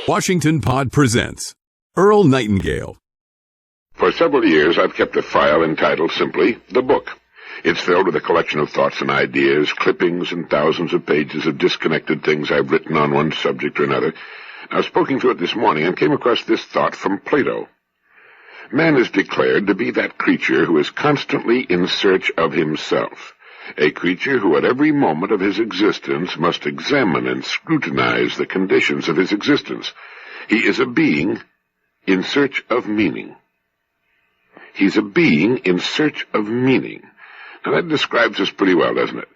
Washington Pod presents Earl Nightingale. For several years, I've kept a file entitled simply The Book. It's filled with a collection of thoughts and ideas, clippings, and thousands of pages of disconnected things I've written on one subject or another. I was poking through it this morning and came across this thought from Plato. Man is declared to be that creature who is constantly in search of himself, a creature who at every moment of his existence must examine and scrutinize the conditions of his existence. He is a being in search of meaning. He's a being in search of meaning. Now that describes us pretty well, doesn't it?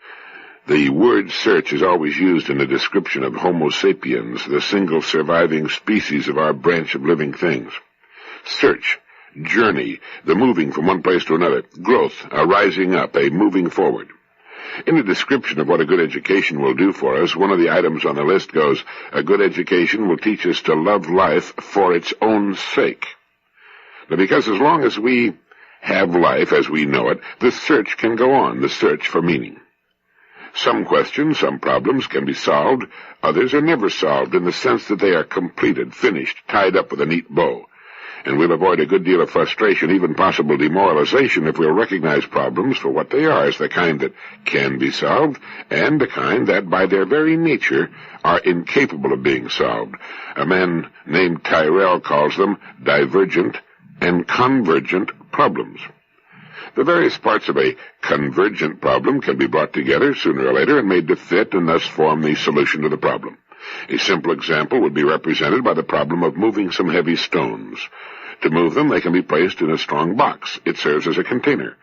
The word search is always used in the description of Homo sapiens, the single surviving species of our branch of living things. Search, journey, the moving from one place to another, growth, a rising up, a moving forward. In the description of what a good education will do for us, one of the items on the list goes, a good education will teach us to love life for its own sake. Now, because as long as we have life as we know it, the search can go on, the search for meaning. Some questions, some problems can be solved, others are never solved in the sense that they are completed, finished, tied up with a neat bow. And we'll avoid a good deal of frustration, even possible demoralization, if we'll recognize problems for what they are, as the kind that can be solved, and the kind that, by their very nature, are incapable of being solved. A man named Tyrrell calls them divergent and convergent problems. The various parts of a convergent problem can be brought together sooner or later and made to fit and thus form the solution to the problem. A simple example would be represented by the problem of moving some heavy stones. To move them, they can be placed in a strong box. It serves as a container.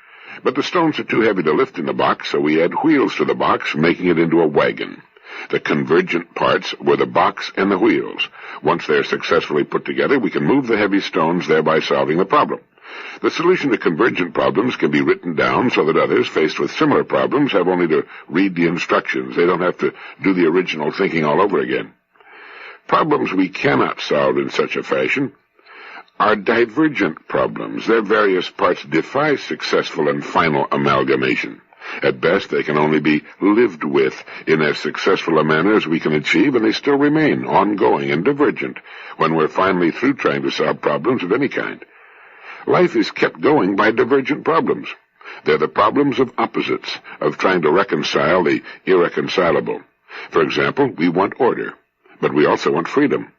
But the stones are too heavy to lift in the box, so we add wheels to the box, making it into a wagon. The convergent parts were the box and the wheels. Once they are successfully put together, we can move the heavy stones, thereby solving the problem. The solution to convergent problems can be written down so that others, faced with similar problems, have only to read the instructions. They don't have to do the original thinking all over again. Problems we cannot solve in such a fashion are divergent problems. Their various parts defy successful and final amalgamation. At best, they can only be lived with in as successful a manner as we can achieve, and they still remain ongoing and divergent when we're finally through trying to solve problems of any kind. Life is kept going by divergent problems. They're the problems of opposites, of trying to reconcile the irreconcilable. For example, we want order, but we also want freedom.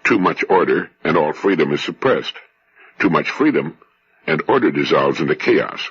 Too much order, and all freedom is suppressed. Too much freedom, and order dissolves into chaos.